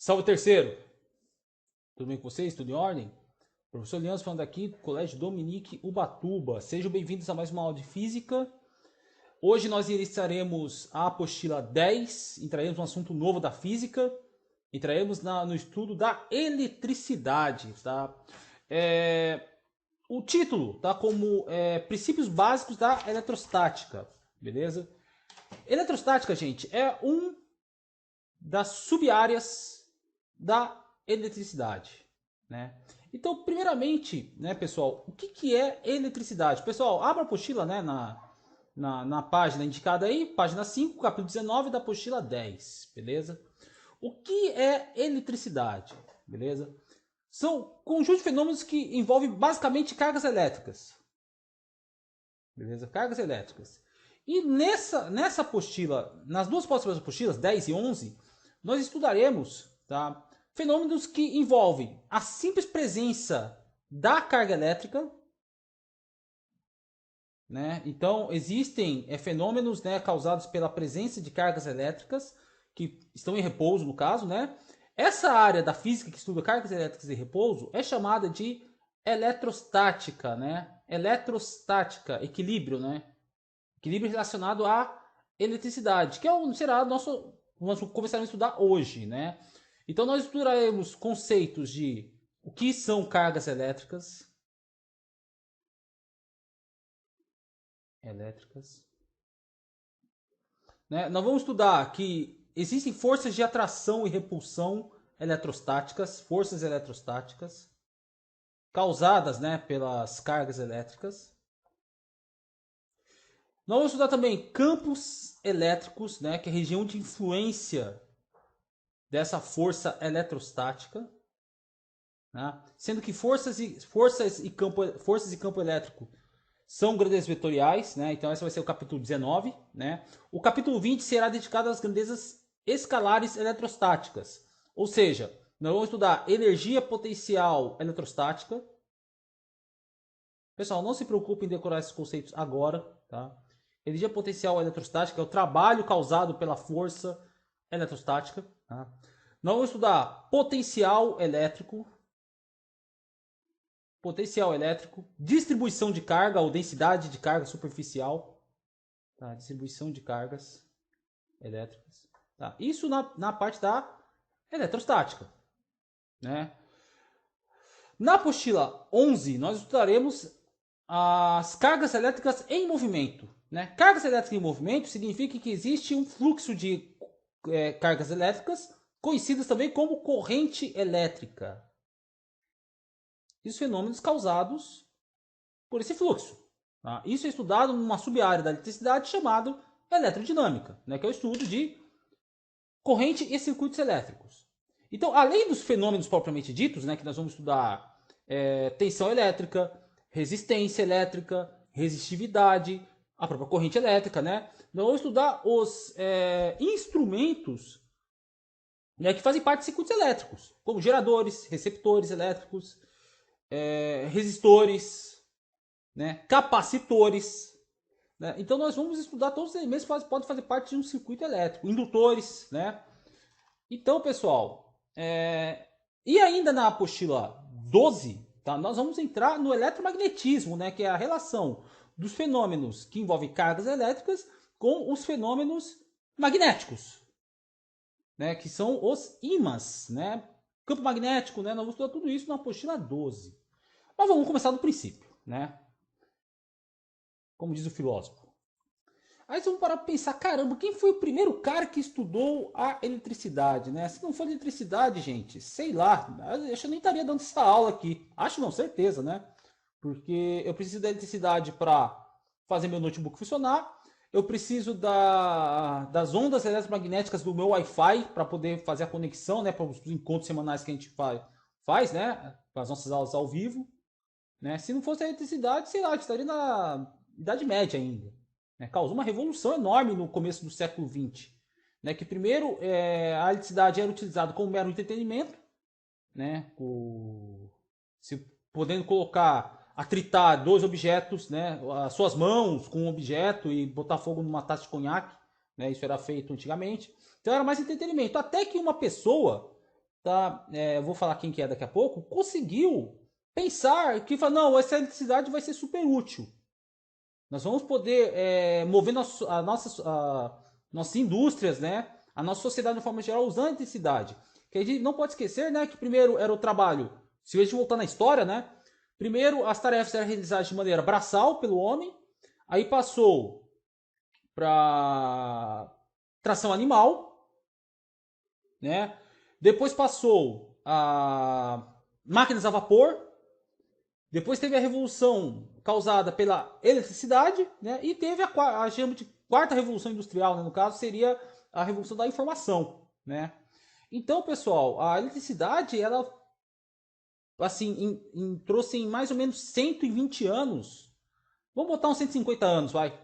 Salve terceiro! Tudo bem com vocês? Tudo em ordem? Professor Leandro falando aqui do Colégio Dominique Ubatuba. Sejam bem-vindos a mais uma aula de Física. Hoje nós iniciaremos a apostila 10, entraremos um assunto novo da Física, entraremos no estudo da eletricidade. Tá? O título tá como Princípios Básicos da Eletrostática, beleza? Eletrostática, gente, é das sub-áreas da eletricidade, né? Então, primeiramente, né, pessoal, o que é eletricidade? Pessoal, abra a apostila, né, na página indicada aí, página 5, capítulo 19 da apostila 10, beleza? O que é eletricidade, beleza? São conjuntos de fenômenos que envolvem basicamente cargas elétricas, beleza? Cargas elétricas. E nessa apostila, nas duas próximas apostilas, 10 e 11, nós estudaremos, tá, fenômenos que envolvem a simples presença da carga elétrica, né? Então, existem fenômenos, né, causados pela presença de cargas elétricas, que estão em repouso, no caso, né? Essa área da física que estuda cargas elétricas em repouso é chamada de eletrostática, né? Eletrostática, equilíbrio, né? Equilíbrio relacionado à eletricidade, que será nós começaremos a estudar hoje, né? Então nós estudaremos conceitos de o que são cargas elétricas, né? Nós vamos estudar que existem forças de atração e repulsão eletrostáticas, forças eletrostáticas causadas, né, pelas cargas elétricas. Nós vamos estudar também campos elétricos, né, que é a região de influência dessa força eletrostática, né? Sendo que forças e campo elétrico são grandezas vetoriais, né? Então esse vai ser o capítulo 19, né? O capítulo 20 será dedicado às grandezas escalares eletrostáticas, ou seja, nós vamos estudar energia potencial eletrostática. Pessoal, não se preocupe em decorar esses conceitos agora, tá? Energia potencial eletrostática é o trabalho causado pela força eletrostática, tá? Nós vamos estudar potencial elétrico, distribuição de carga ou densidade de carga superficial, tá? Distribuição de cargas elétricas, tá? Isso na parte da eletrostática, né? Na apostila 11, nós estudaremos as cargas elétricas em movimento, né? Cargas elétricas em movimento significa que existe um fluxo de cargas elétricas, conhecidas também como corrente elétrica. E os fenômenos causados por esse fluxo. Tá? Isso é estudado numa sub-área da eletricidade chamada eletrodinâmica, né? Que é o estudo de corrente e circuitos elétricos. Então, além dos fenômenos propriamente ditos, né, que nós vamos estudar tensão elétrica, resistência elétrica, resistividade, a própria corrente elétrica, né? Nós vamos estudar os instrumentos, né, que fazem parte de circuitos elétricos, como geradores, receptores elétricos, resistores, né, capacitores, né? Então nós vamos estudar todos os elementos que podem fazer parte de um circuito elétrico, indutores, né? Então, pessoal, e ainda na apostila 12, tá, nós vamos entrar no eletromagnetismo, né, que é a relação dos fenômenos que envolvem cargas elétricas com os fenômenos magnéticos, né, que são os ímãs, né? Campo magnético, né? Nós vamos estudar tudo isso na apostila 12. Mas vamos começar do princípio, né? Como diz o filósofo. Aí vocês vão parar para pensar, caramba, quem foi o primeiro cara que estudou a eletricidade, né? Se não for eletricidade, gente, sei lá, acho que eu nem estaria dando essa aula aqui. Acho não, certeza, né? Porque eu preciso da eletricidade para fazer meu notebook funcionar, eu preciso das ondas eletromagnéticas do meu Wi-Fi para poder fazer a conexão, né, para os encontros semanais que a gente faz, né, para as nossas aulas ao vivo, né? Se não fosse a eletricidade, sei lá, a gente estaria na Idade Média ainda, né? Causou uma revolução enorme no começo do século XX, né? Que primeiro a eletricidade era utilizada como mero entretenimento, né? Se podendo colocar, atritar dois objetos, né? As suas mãos com um objeto e botar fogo numa taça de conhaque, né? Isso era feito antigamente. Então era mais entretenimento. Até que uma pessoa tá? Eu vou falar quem que é daqui a pouco, conseguiu pensar que fala, não, essa eletricidade vai ser super útil. Nós vamos poder mover nossas indústrias, né? A nossa sociedade de forma geral usando a eletricidade. Que a gente não pode esquecer, né, que primeiro era o trabalho, se a gente voltar na história, né? Primeiro as tarefas eram realizadas de maneira braçal pelo homem, aí passou para tração animal, né? Depois passou a máquinas a vapor, depois teve a revolução causada pela eletricidade, né? E teve a de quarta revolução industrial, né? No caso seria a revolução da informação, né? Então, pessoal, a eletricidade, ela assim, trouxe em mais ou menos 120 anos, vamos botar uns 150 anos, vai,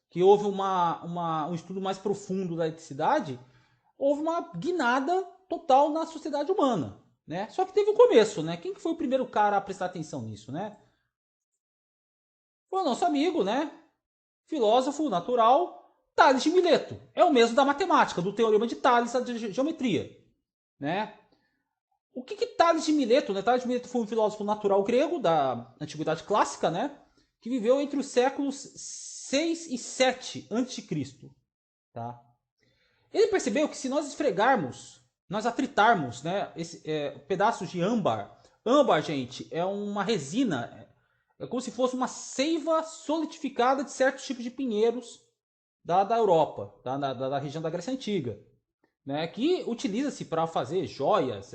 que houve um estudo mais profundo da eletricidade, houve uma guinada total na sociedade humana, né? Só que teve um começo, né? Quem que foi o primeiro cara a prestar atenção nisso, né? Foi o nosso amigo, né? Filósofo natural, Tales de Mileto. É o mesmo da matemática, do teorema de Tales da geometria, né? O que Tales de Mileto, né? Tales de Mileto foi um filósofo natural grego da antiguidade clássica, né? Que viveu entre os séculos 6 e 7 a.C., tá? Ele percebeu que se nós esfregarmos, nós atritarmos, né, pedaços de âmbar. Âmbar, gente, é uma resina, é como se fosse uma seiva solidificada de certos tipos de pinheiros da Europa, da região da Grécia Antiga, né, que utiliza-se para fazer joias,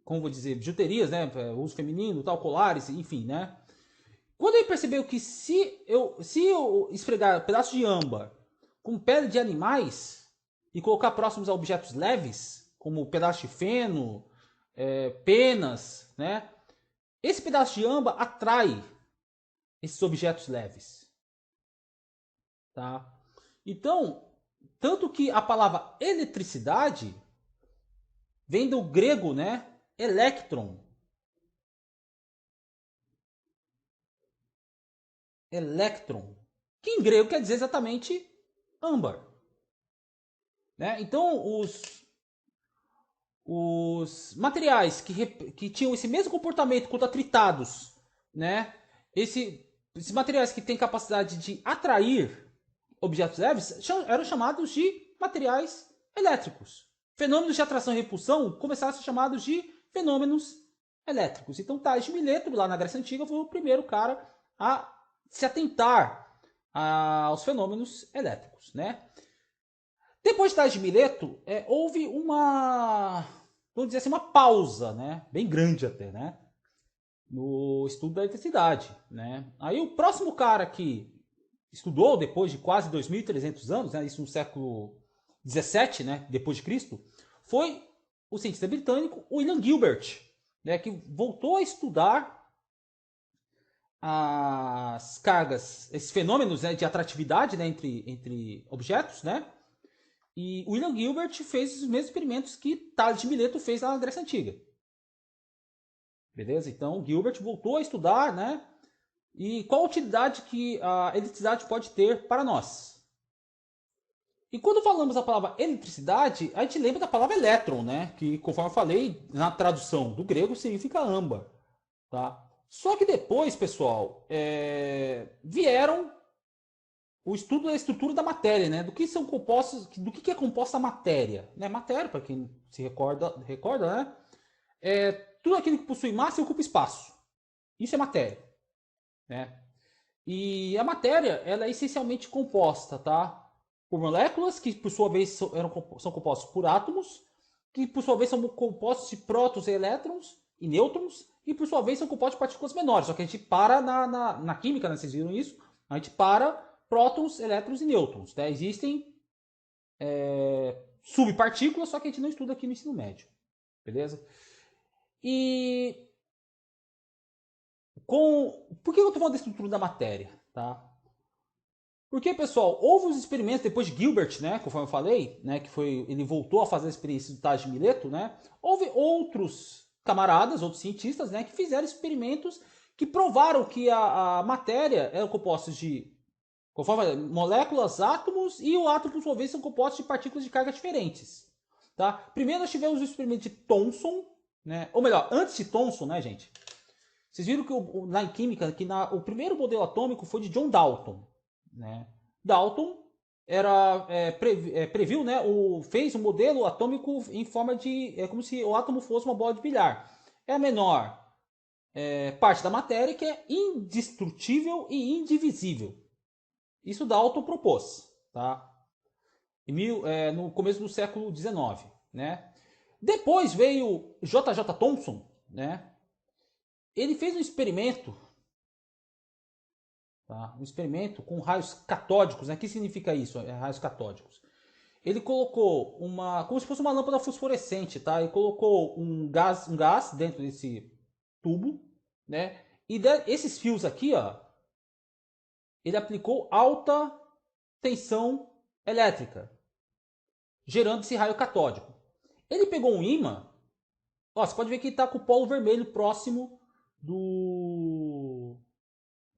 como vou dizer, bijuterias, né, uso feminino, tal, colares, enfim, né. Quando ele percebeu que se eu esfregar pedaços de âmbar com pele de animais e colocar próximos a objetos leves, como pedaço de feno, penas, né? Esse pedaço de âmbar atrai esses objetos leves, tá? Então, tanto que a palavra eletricidade vem do grego, né? Electron. Electron, que em grego quer dizer exatamente âmbar, né? Então, os materiais que tinham esse mesmo comportamento quando atritados, né? Esses materiais que têm capacidade de atrair objetos leves eram chamados de materiais elétricos. Fenômenos de atração e repulsão começaram a ser chamados de fenômenos elétricos. Então, Tales de Mileto, lá na Grécia Antiga, foi o primeiro cara a se atentar aos fenômenos elétricos, né? Depois de Tales de Mileto, houve vamos dizer assim, uma pausa, né? Bem grande até, né? No estudo da eletricidade, né? Aí o próximo cara que estudou depois de quase 2.300 anos, né? Isso no século 17, né? Depois de Cristo, foi o cientista britânico William Gilbert, né? Que voltou a estudar as cargas, esses fenômenos, né, de atratividade, né, entre objetos, né? E William Gilbert fez os mesmos experimentos que Tales de Mileto fez na Grécia Antiga. Beleza? Então, Gilbert voltou a estudar, né? E qual a utilidade que a eletricidade pode ter para nós. E quando falamos a palavra eletricidade, a gente lembra da palavra elétron, né? Que, conforme eu falei, na tradução do grego significa âmbar, tá? Só que depois, pessoal, vieram o estudo da estrutura da matéria, né? Do que são compostos, do que é composta a matéria, né? Matéria, para quem se recorda, né? É tudo aquilo que possui massa e ocupa espaço. Isso é matéria, né? E a matéria, ela é essencialmente composta, tá? Por moléculas que, por sua vez, são compostas por átomos, que, por sua vez, são compostos de prótons e elétrons e nêutrons, e, por sua vez, são compostos de partículas menores. Só que a gente para na química, né? Vocês viram isso? A gente para prótons, elétrons e nêutrons. Tá? Existem subpartículas, só que a gente não estuda aqui no ensino médio. Beleza? E por que eu estou falando da estrutura da matéria? Tá? Porque, pessoal, houve os experimentos depois de Gilbert, né, conforme eu falei, né, ele voltou a fazer a experiência do Tales de Mileto, né? Houve outros camaradas, outros cientistas, né, que fizeram experimentos que provaram que a matéria era composta de Conforme moléculas, átomos e o átomo, por sua vez, são compostos de partículas de carga diferentes. Tá? Primeiro nós tivemos o experimento de Thomson, né? Ou melhor, antes de Thomson, né, gente? Vocês viram que lá em química, que o primeiro modelo atômico foi de John Dalton. Né? Dalton previu, né, fez um modelo atômico em forma de... É como se o átomo fosse uma bola de bilhar. É a menor parte da matéria que é indestrutível e indivisível. Isso Dalton propôs, tá? No começo do século XIX, né? Depois veio J.J. Thomson, né? Ele fez um experimento, tá? Um experimento com raios catódicos, né? O que significa isso? Raios catódicos. Ele colocou como se fosse uma lâmpada fosforescente, tá? Ele colocou um gás dentro desse tubo, né? E esses fios aqui, ó, ele aplicou alta tensão elétrica, gerando esse raio catódico. Ele pegou um ímã, ó, você pode ver que ele está com o polo vermelho próximo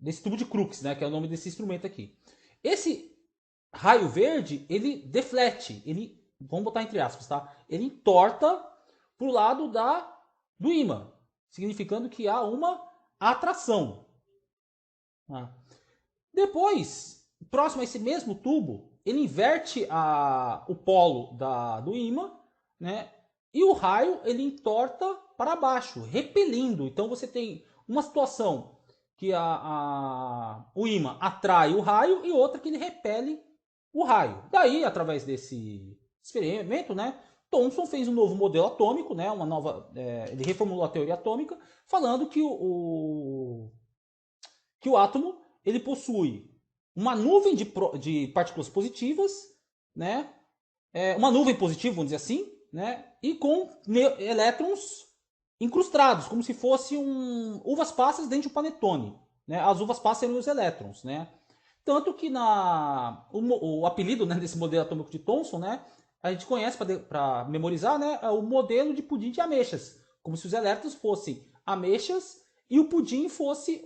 desse tubo de Crookes, né, que é o nome desse instrumento aqui. Esse raio verde, ele deflete, vamos botar entre aspas, tá? Ele entorta para o lado do ímã, significando que há uma atração. Tá? Depois, próximo a esse mesmo tubo, ele inverte o polo do ímã, né? E o raio ele entorta para baixo, repelindo. Então você tem uma situação que o ímã atrai o raio e outra que ele repele o raio. Daí, através desse experimento, né, Thomson fez um novo modelo atômico, né, ele reformulou a teoria atômica, falando que o átomo ele possui uma nuvem de partículas positivas, né, uma nuvem positiva, vamos dizer assim, né, e com elétrons incrustados, como se fossem uvas passas dentro de um panetone. Né? As uvas passas seriam os elétrons. Né? Tanto que o apelido, né, desse modelo atômico de Thomson, né, a gente conhece para memorizar, né, é o modelo de pudim de ameixas. Como se os elétrons fossem ameixas e o pudim fosse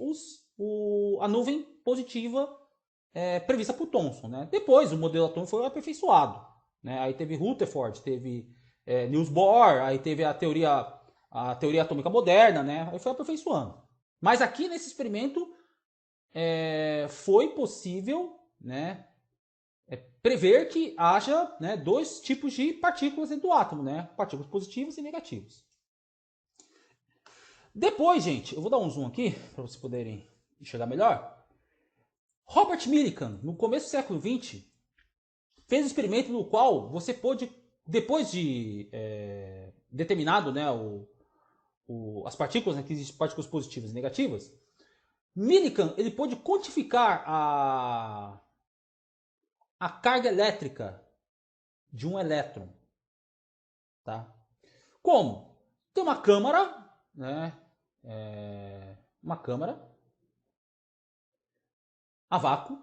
a nuvem positiva prevista por Thomson. Né? Depois o modelo atômico foi aperfeiçoado. Né? Aí teve Rutherford, teve Niels Bohr, aí teve a teoria atômica moderna, né? Aí foi aperfeiçoando. Mas aqui nesse experimento foi possível, né, prever que haja, né, dois tipos de partículas dentro do átomo, né? Partículas positivas e negativas. Depois, gente, eu vou dar um zoom aqui para vocês poderem enxergar melhor. Robert Millikan, no começo do século XX, fez um experimento no qual você pôde, depois de determinado, né, as partículas, né, que existem partículas positivas e negativas, Millikan ele pôde quantificar a carga elétrica de um elétron. Tá? Como? Tem uma câmara, né, uma câmara a vácuo.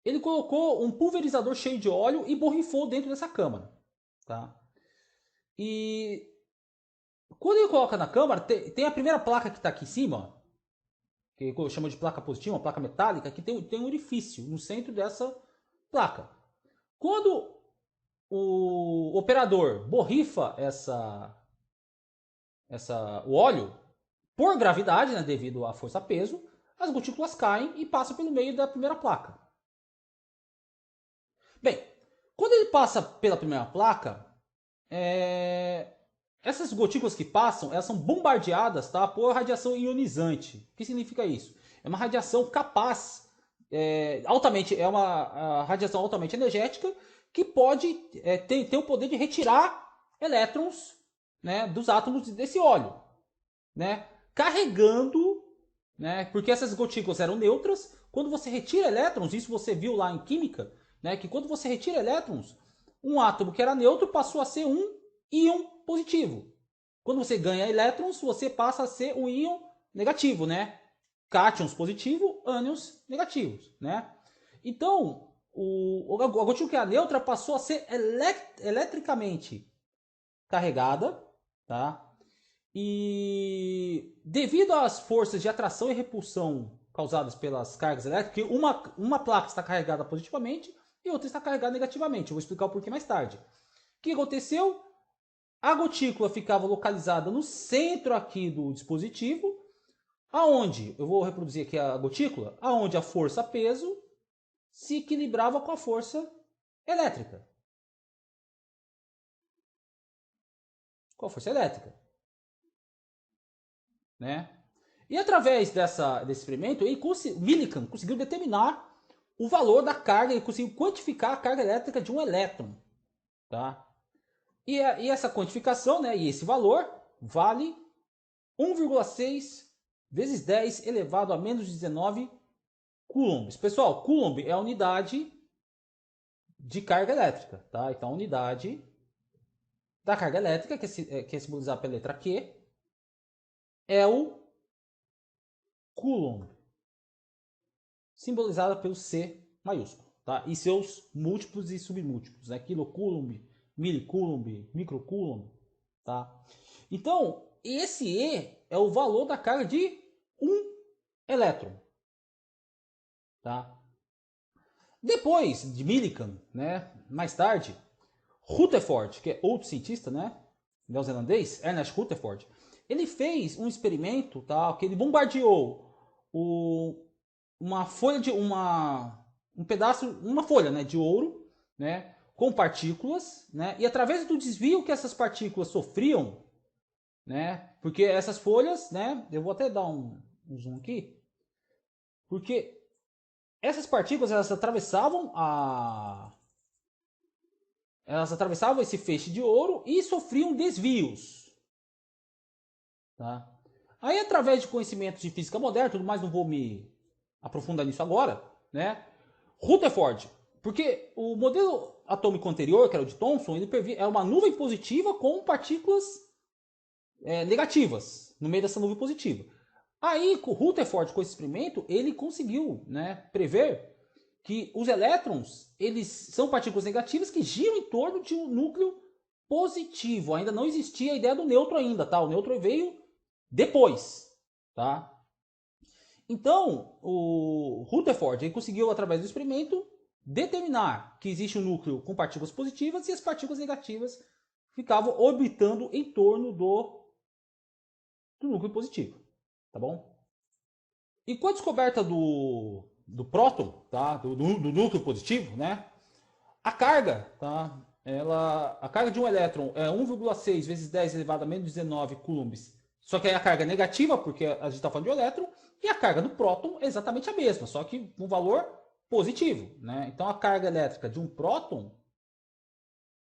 Ele colocou um pulverizador cheio de óleo e borrifou dentro dessa câmara. Tá? E quando ele coloca na câmara, tem a primeira placa que está aqui em cima, ó, que eu chamo de placa positiva, uma placa metálica, que tem um orifício no centro dessa placa. Quando o operador borrifa o óleo, por gravidade, né, devido à força-peso, as gotículas caem e passam pelo meio da primeira placa. Bem, quando ele passa pela primeira placa, essas gotículas que passam, elas são bombardeadas, tá, por radiação ionizante. O que significa isso? É uma radiação capaz, é uma radiação altamente energética que pode ter o poder de retirar elétrons, né, dos átomos desse óleo, né, carregando, né, porque essas gotículas eram neutras. Quando você retira elétrons, isso você viu lá em química, né, que quando você retira elétrons, um átomo que era neutro passou a ser um íon positivo. Quando você ganha elétrons, você passa a ser um íon negativo, né? Cátions positivo, ânions negativos, né? Então, a gotícula que é neutra passou a ser eletricamente carregada, tá? E devido às forças de atração e repulsão causadas pelas cargas elétricas, que uma placa está carregada positivamente e outra está carregada negativamente. Eu vou explicar o porquê mais tarde. O que aconteceu? A gotícula ficava localizada no centro aqui do dispositivo, aonde, eu vou reproduzir aqui a gotícula, aonde a força-peso se equilibrava com a força elétrica. Com a força elétrica. Né? E através desse experimento, Millikan conseguiu determinar o valor da carga, ele conseguiu quantificar a carga elétrica de um elétron. Tá? E essa quantificação, né, e esse valor, vale 1,6 vezes 10 elevado a menos 19 coulombs. Pessoal, coulomb é a unidade de carga elétrica. Tá? Então, a unidade da carga elétrica, que é simbolizada pela letra Q, é o coulomb, simbolizada pelo C maiúsculo, tá? E seus múltiplos e submúltiplos, né? Quilocoulomb, milicoulomb, microcoulomb, tá? Então, esse E é o valor da carga de um elétron, tá? Depois de Millikan, né? Mais tarde, Rutherford, que é outro cientista, né? Neozelandês, Ernest Rutherford, ele fez um experimento, tá? Que ele bombardeou uma folha de uma folha, né, de ouro, né, com partículas, né? E através do desvio que essas partículas sofriam, né? Porque essas folhas, né? Eu vou até dar um zoom aqui, porque essas partículas elas atravessavam esse feixe de ouro e sofriam desvios. Tá? Aí, através de conhecimentos de física moderna, tudo mais, não vou me aprofundar nisso agora, né? Rutherford, porque o modelo atômico anterior, que era o de Thomson, ele é uma nuvem positiva com partículas negativas no meio dessa nuvem positiva. Aí, com Rutherford, com esse experimento, ele conseguiu, né, prever que os elétrons, eles são partículas negativas que giram em torno de um núcleo positivo. Ainda não existia a ideia do nêutron ainda, tá? O nêutron veio depois, tá? Então, o Rutherford ele conseguiu, através do experimento, determinar que existe um núcleo com partículas positivas e as partículas negativas ficavam orbitando em torno do núcleo positivo, tá bom? E com a descoberta do próton, tá? do núcleo positivo, né? A carga, tá? A carga de um elétron é 1,6 vezes 10 elevado a menos 19 coulombs. Só que aí a carga é negativa, porque a gente está falando de um elétron, e a carga do próton é exatamente a mesma, só que um valor positivo, né? Então a carga elétrica de um próton,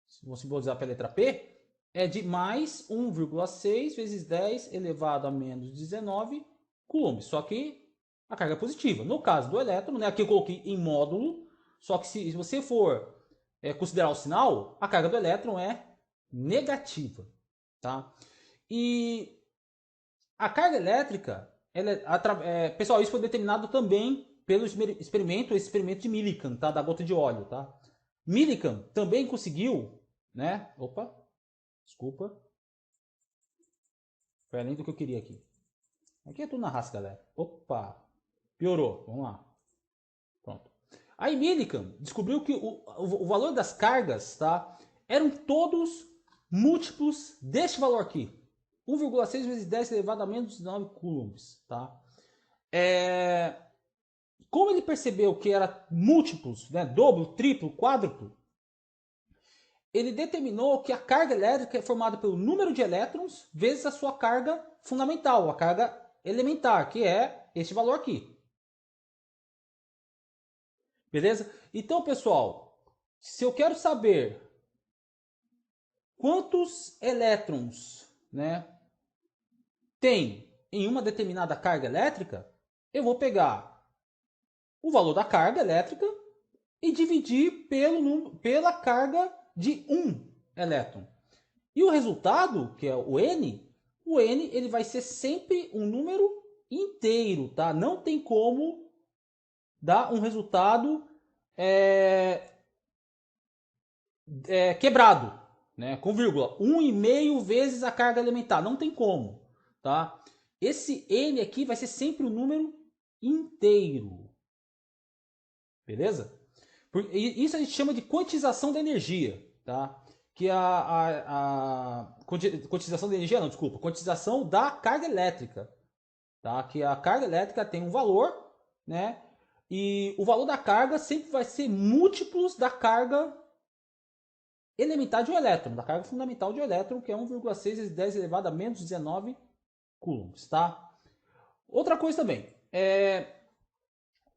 se você simbolizar pela letra P, é de mais 1,6 vezes 10 elevado a menos 19 coulombs. Só que a carga é positiva. No caso do elétron, né, aqui eu coloquei em módulo, só que se você for considerar o sinal, a carga do elétron é negativa. Tá? E a carga elétrica, pessoal, isso foi determinado também pelo experimento de Millikan, tá? Da gota de óleo. Tá? Millikan também conseguiu, né? Opa, desculpa. Foi além do que eu queria aqui. Aqui é tudo na raça, galera. Opa, piorou. Vamos lá. Pronto. Aí Millikan descobriu que o valor das cargas, tá, eram todos múltiplos deste valor aqui. 1,6 vezes 10 elevado a menos 19 coulombs. Tá? Como ele percebeu que era múltiplos, né, dobro, triplo, quádruplo, ele determinou que a carga elétrica é formada pelo número de elétrons vezes a sua carga fundamental, a carga elementar, que é este valor aqui. Beleza? Então, pessoal, se eu quero saber quantos elétrons, né, tem em uma determinada carga elétrica, eu vou pegar o valor da carga elétrica e dividir pela carga de um elétron. E o resultado, que é o N ele vai ser sempre um número inteiro, tá? Não tem como dar um resultado quebrado, né? Com vírgula. 1,5 vezes a carga elementar. Não tem como, tá? Esse N aqui vai ser sempre um número inteiro. Beleza? Isso a gente chama de quantização da energia, tá? Que quantização da energia, não, desculpa, quantização da carga elétrica, tá? Que a carga elétrica tem um valor, né? E o valor da carga sempre vai ser múltiplos da carga elementar de um elétron, da carga fundamental de um elétron, que é 1,6 vezes 10 elevado a menos 19 coulombs, tá? Outra coisa também,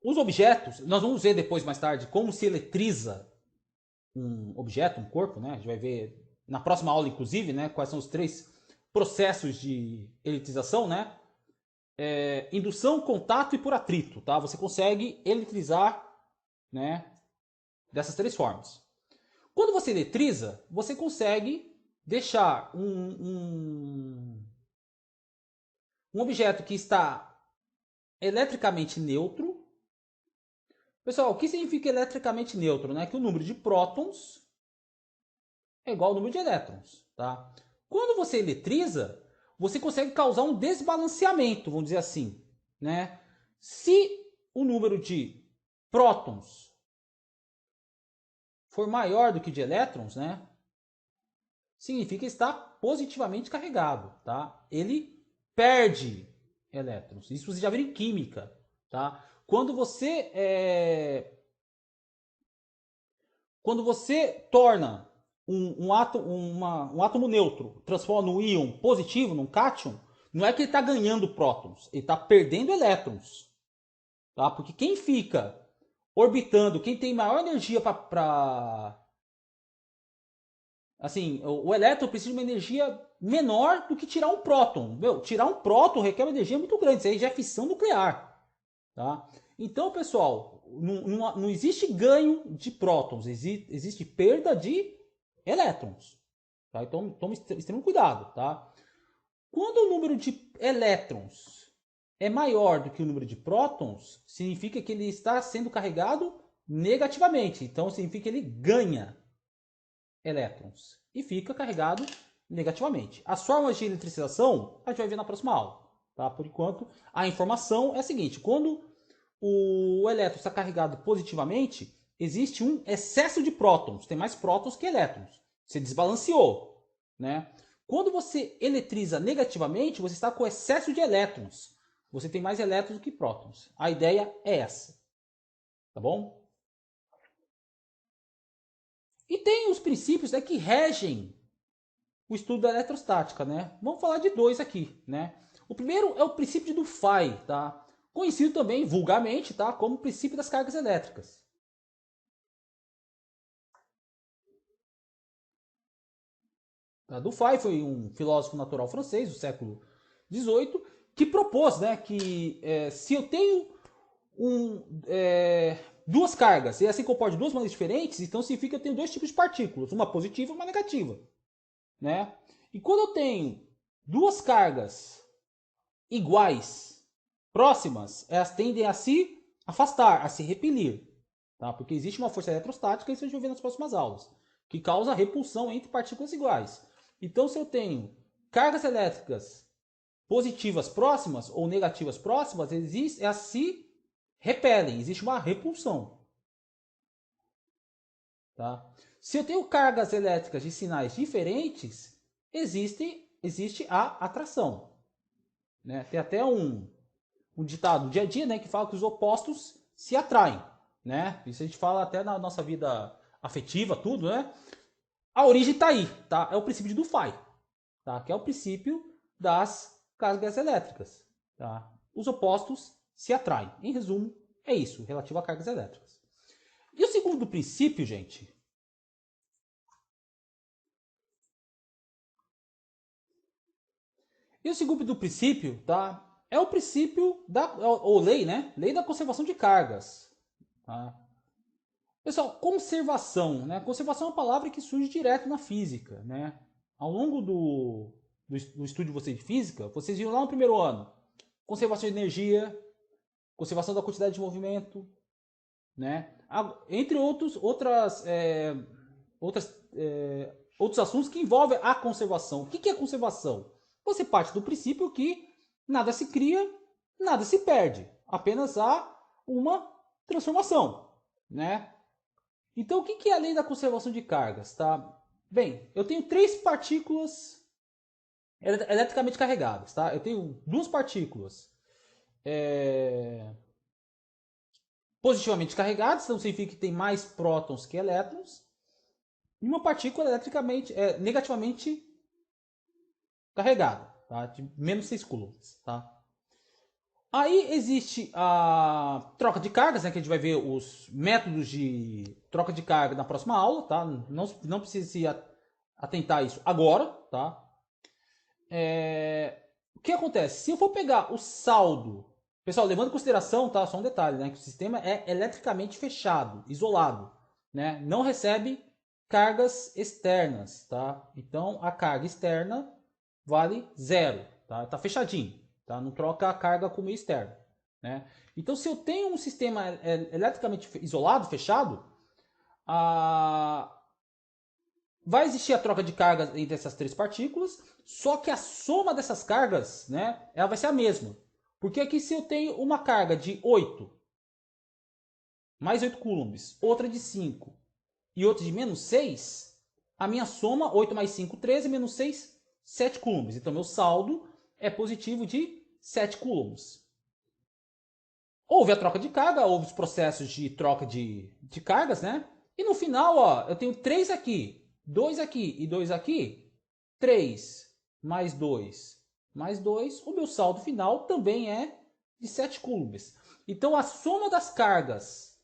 os objetos, nós vamos ver depois, mais tarde, como se eletriza um objeto, um corpo, né? A gente vai ver na próxima aula, inclusive, né? Quais são os 3 processos de eletrização, né? Indução, contato e por atrito, tá? Você consegue eletrizar, né? Dessas 3 formas. Quando você eletriza, você consegue deixar um objeto que está eletricamente neutro. Pessoal, o que significa eletricamente neutro? Né? Que o número de prótons é igual ao número de elétrons. Tá? Quando você eletriza, você consegue causar um desbalanceamento, vamos dizer assim. Né? Se o número de prótons for maior do que de elétrons, né? Significa que está positivamente carregado, tá? Ele perde elétrons. Isso você já viu em química, tá? Quando você torna um átomo neutro, transforma num íon positivo, num cátion, não é que ele está ganhando prótons, ele está perdendo elétrons, tá? Porque quem fica orbitando, quem tem maior energia para assim, o elétron precisa de uma energia menor do que tirar um próton. Meu, tirar um próton requer uma energia muito grande, isso aí já é fissão nuclear. Tá? Então, pessoal, não existe ganho de prótons, existe perda de elétrons. Tá? Então, tome extremo cuidado. Tá? Quando o número de elétrons é maior do que o número de prótons, significa que ele está sendo carregado negativamente. Então, significa que ele ganha elétrons e fica carregado negativamente. As formas de eletrização a gente vai ver na próxima aula. Tá? Por enquanto, a informação é a seguinte: quando o elétron está carregado positivamente, existe um excesso de prótons, tem mais prótons que elétrons. Você desbalanceou. Né? Quando você eletriza negativamente, você está com excesso de elétrons. Você tem mais elétrons do que prótons. A ideia é essa. Tá bom? E tem os princípios, né, que regem o estudo da eletrostática, né? Vamos falar de 2 aqui, né? O primeiro é o princípio de Dufay, tá? Conhecido também vulgarmente, tá, como o princípio das cargas elétricas. Tá? Dufay foi um filósofo natural francês do século XVIII que propôs, né, que se eu tenho duas cargas e assim comporta de duas maneiras diferentes, então significa que eu tenho 2 tipos de partículas, uma positiva e uma negativa. Né? E quando eu tenho 2 cargas iguais, próximas, elas tendem a se afastar, a se repelir. Tá? Porque existe uma força eletrostática, isso a gente vai ver nas próximas aulas, que causa repulsão entre partículas iguais. Então, se eu tenho cargas elétricas positivas próximas ou negativas próximas, elas se repelem, existe uma repulsão. Tá? Se eu tenho cargas elétricas de sinais diferentes, existe a atração. Né? Tem até um ditado do dia a dia, né, que fala que os opostos se atraem. Né? Isso a gente fala até na nossa vida afetiva, tudo, né? A origem está aí, tá? É o princípio de Dufay, tá? Que é o princípio das cargas elétricas. Tá? Os opostos se atraem. Em resumo, é isso, relativo a cargas elétricas. E o segundo princípio, gente, e o segundo princípio, tá? É o princípio ou lei, né? Lei da conservação de cargas. Tá? Pessoal, conservação, né? Conservação é uma palavra que surge direto na física, né? Ao longo do estudo de vocês de física, vocês viram lá no primeiro ano, conservação de energia, conservação da quantidade de movimento, né? Entre outros assuntos que envolvem a conservação. O que é conservação? Você parte do princípio que nada se cria, nada se perde. apenas há uma transformação, né? Então, o que é a lei da conservação de cargas? Tá? Bem, eu tenho três partículas eletricamente carregadas. Tá? Eu tenho duas partículas positivamente carregadas, então significa que tem mais prótons que elétrons, e uma partícula negativamente carregada, tá? De menos 6 coulombs. Tá? Aí existe a troca de cargas, né, que a gente vai ver os métodos de troca de carga na próxima aula, tá? Não precisa se atentar a isso agora, tá? O que acontece? Se eu for pegar o saldo, pessoal, levando em consideração, tá? Só um detalhe, né? Que o sistema é eletricamente fechado, isolado, né? Não recebe cargas externas, tá? Então a carga externa vale 0, tá? Tá fechadinho, tá? Não troca a carga com o meio externo, né? Então se eu tenho um sistema eletricamente isolado, fechado, vai existir a troca de cargas entre essas três partículas, só que a soma dessas cargas, né, ela vai ser a mesma. Porque aqui se eu tenho uma carga de 8, mais 8 coulombs, outra de 5 e outra de menos 6, a minha soma, 8 mais 5, 13, menos 6, 7 coulombs. Então meu saldo é positivo de 7 coulombs. Houve a troca de carga, houve os processos de troca de cargas, né? E no final, ó, eu tenho 3 aqui, 2 aqui e 2 aqui. 3 mais 2 mais 2. O meu saldo final também é de 7 coulombs. Então a soma das cargas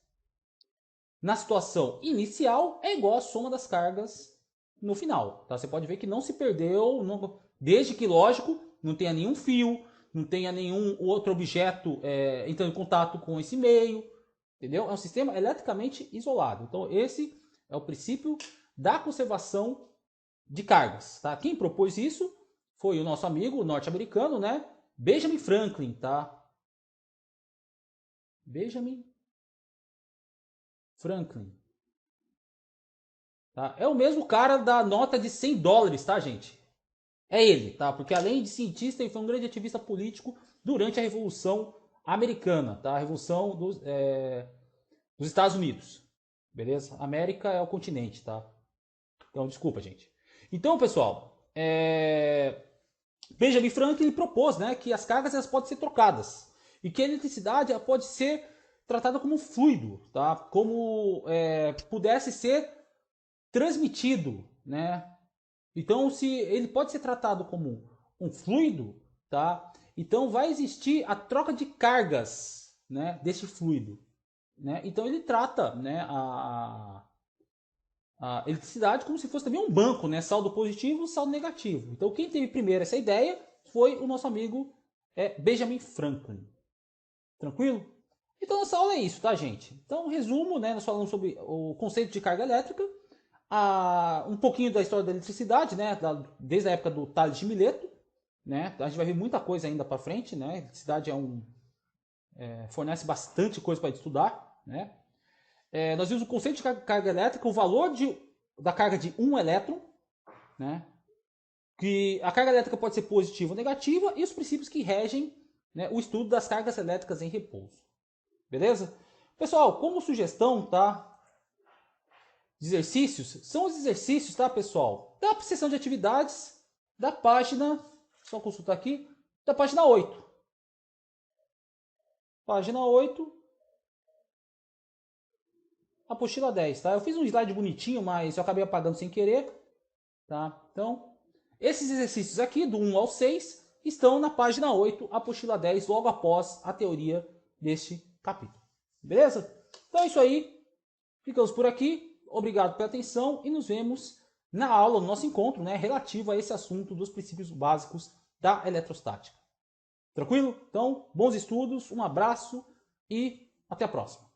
na situação inicial é igual à soma das cargas no final. Tá? Você pode ver que não se perdeu, desde que, lógico, não tenha nenhum fio, não tenha nenhum outro objeto entrando em contato com esse meio. Entendeu? É um sistema eletricamente isolado. Então esse é o princípio da conservação de cargas. Tá? Quem propôs isso foi o nosso amigo norte-americano, né? Benjamin Franklin. Tá? Benjamin Franklin. Tá? É o mesmo cara da nota de $100, tá, gente? É ele, tá? Porque além de cientista, ele foi um grande ativista político durante a Revolução Americana, tá? A Revolução dos Estados Unidos. Beleza? América é o continente, tá? Então, desculpa, gente. Então, pessoal, Benjamin Franklin propôs, né, que as cargas elas podem ser trocadas e que a eletricidade ela pode ser tratada como um fluido, tá? Como pudesse ser transmitido, né? Então, se ele pode ser tratado como um fluido, tá? Então vai existir a troca de cargas, né, desse fluido, né? Então ele trata, né, a eletricidade como se fosse também um banco, né? Saldo positivo, saldo negativo. Então quem teve primeiro essa ideia foi o nosso amigo Benjamin Franklin. Tranquilo? Então nossa aula é isso, tá, gente? Então, resumo, né? Nós falamos sobre o conceito de carga elétrica, um pouquinho da história da eletricidade, né? Desde a época do Tales de Mileto, né? A gente vai ver muita coisa ainda para frente, né? A eletricidade fornece bastante coisa para estudar, né? Nós vimos o conceito de carga elétrica, o valor da carga de um elétron, né? Que a carga elétrica pode ser positiva ou negativa e os princípios que regem, né, o estudo das cargas elétricas em repouso. Beleza? Pessoal, como sugestão, tá? De exercícios, são os exercícios, tá, pessoal? Da seção de atividades da página, só consultar aqui, da página 8. Página 8, apostila 10, tá? Eu fiz um slide bonitinho, mas eu acabei apagando sem querer, tá? Então, esses exercícios aqui, do 1 ao 6, estão na página 8, apostila 10, logo após a teoria deste capítulo. Beleza? Então é isso aí. Ficamos por aqui. Obrigado pela atenção e nos vemos na aula, no nosso encontro, né, relativo a esse assunto dos princípios básicos da eletrostática. Tranquilo? Então, bons estudos, um abraço e até a próxima.